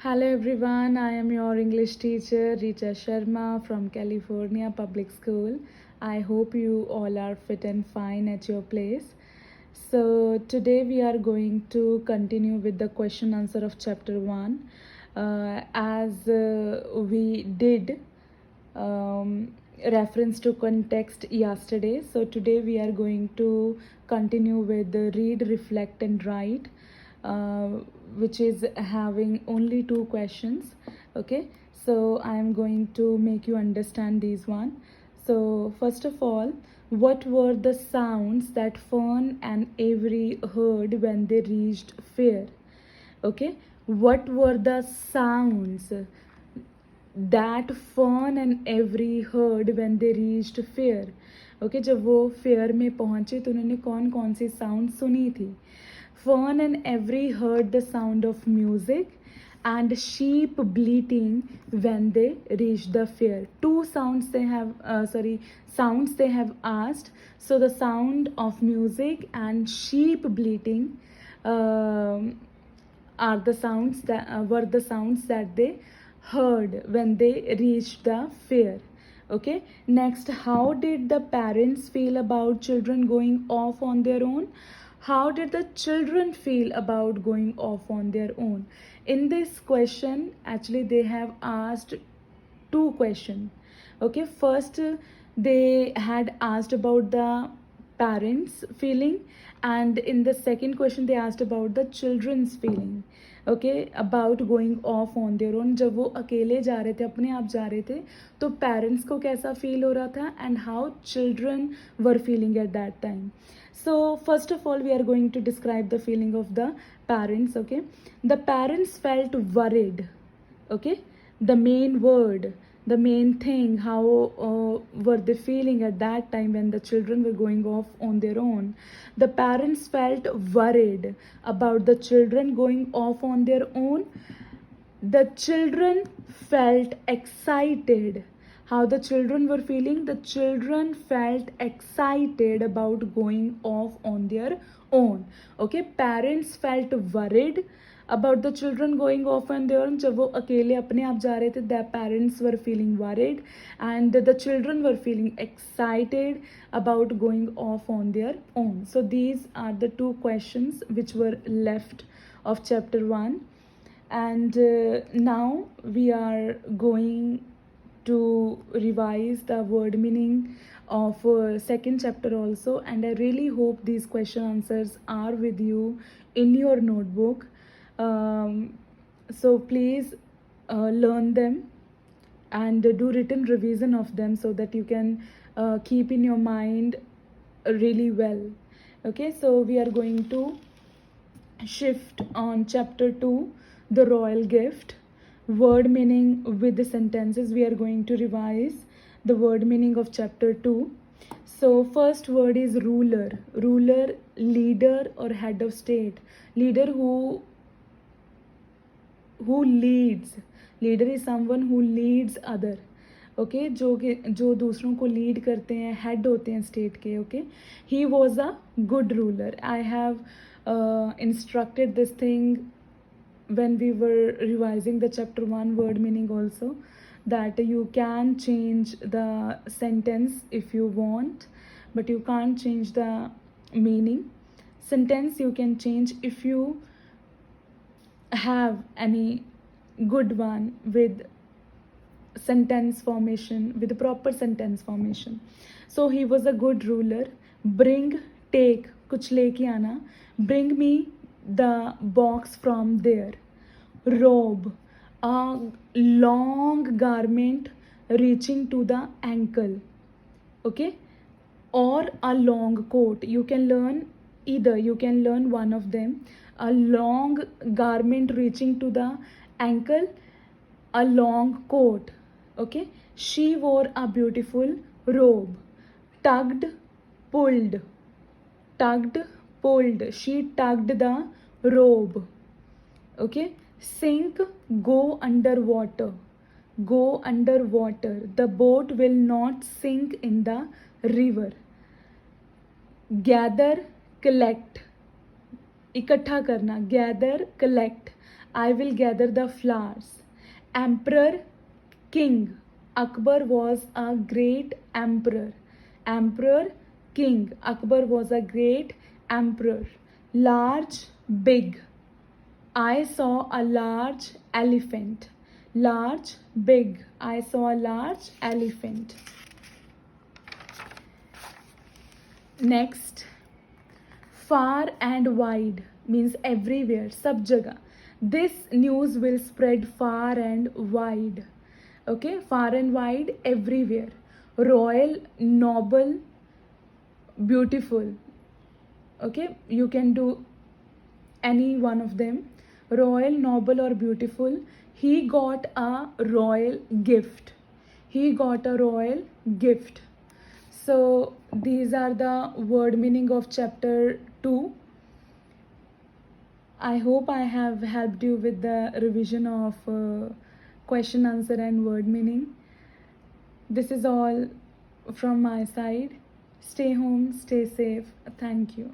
Hello everyone, I am your English teacher Richa Sharma from California Public School. I hope you all are fit and fine at your place. So today we are going to continue with the question answer of chapter 1. As we did reference to context yesterday, so today we are going to continue with the read, reflect and write, uh, which is having only two questions. Okay, so I am going to make you understand these one. So first of all, what were the sounds that Fern and Avery heard when they reached fair? Okay, what were the sounds that Fern and Avery heard when they reached fair? Okay, जब वो fair में पहुंचे तो उन्होंने कौन कौन सी sound सुनी थी? Fern and Avery heard the sound of music and sheep bleating when they reached the fair. Two sounds they have, sounds they have asked. So the sound of music and sheep bleating are the sounds that were the sounds that they heard when they reached the fair. Okay, next, how did the parents feel about children going off on their own? How did the children feel about going off on their own? In this question, actually, they have asked two questions. Okay, first, they had asked about the parents feeling, and in the second question they asked about the children's feeling. Okay, about going off on their own. जब वो अकेले जा रहे थे, अपने आप जा रहे थे, तो पेरेंट्स को कैसा फील हो रहा था and how children were feeling at that time. So first of all, we are going to describe the feeling of the parents. Okay, the parents felt worried. Okay, the main word, the main thing, how were they feeling at that time when the children were going off on their own? The parents felt worried about the children going off on their own. The children felt excited. How the children were feeling? The children felt excited about going off on their own. Okay, parents felt worried about the children going off on their own. जब वो अकेले अपने आप जा रहे थे, the parents were feeling worried and the children were feeling excited about going off on their own. So these are the two questions which were left of chapter 1. And now we are going to revise the word meaning of second chapter also, and I really hope these question answers are with you in your notebook. So please learn them and do written revision of them so that you can keep in your mind really well. Okay, so we are going to shift on chapter 2, the royal gift. Word meaning with the sentences. We are going to revise the word meaning of chapter 2. So first word is ruler. Ruler, leader or head of state. Leader who leads. Leader is someone who leads other. Okay, जो दूसरों को lead करते हैं, head होते हैं state के. Okay, he was a good ruler. I have instructed this thing when we were revising the chapter 1 word meaning also, that you can change the sentence if you want, but you can't change the meaning. Sentence you can change if you have any good one with sentence formation, with the proper sentence formation. So he was a good ruler. Bring, take, कुछ लेके आना. Bring me the box from there. Robe, a long garment reaching to the ankle. Okay, or a long coat. You can learn either, you can learn one of them. A long garment reaching to the ankle, a long coat. Okay, she wore a beautiful robe. Tugged, pulled. Tugged, pulled. She tugged the robe. Okay, sink, go underwater. Go underwater. The boat will not sink in the river. Gather, collect. इकट्ठा करना. Gather, collect. I will gather the flowers. Emperor, king. Akbar was a great emperor. Emperor, king. Akbar was a great emperor. Large, big. I saw a large elephant. Large, big. I saw a large elephant. Next, far and wide means everywhere, sab jagah. This news will spread far and wide. Okay, far and wide, everywhere. Royal, noble, beautiful. Okay, you can do any one of them. Royal, noble, or beautiful. He got a royal gift. He got a royal gift. So these are the word meaning of chapter 2. I hope I have helped you with the revision of question, answer, and word meaning. This is all from my side. Stay home, stay safe. Thank you.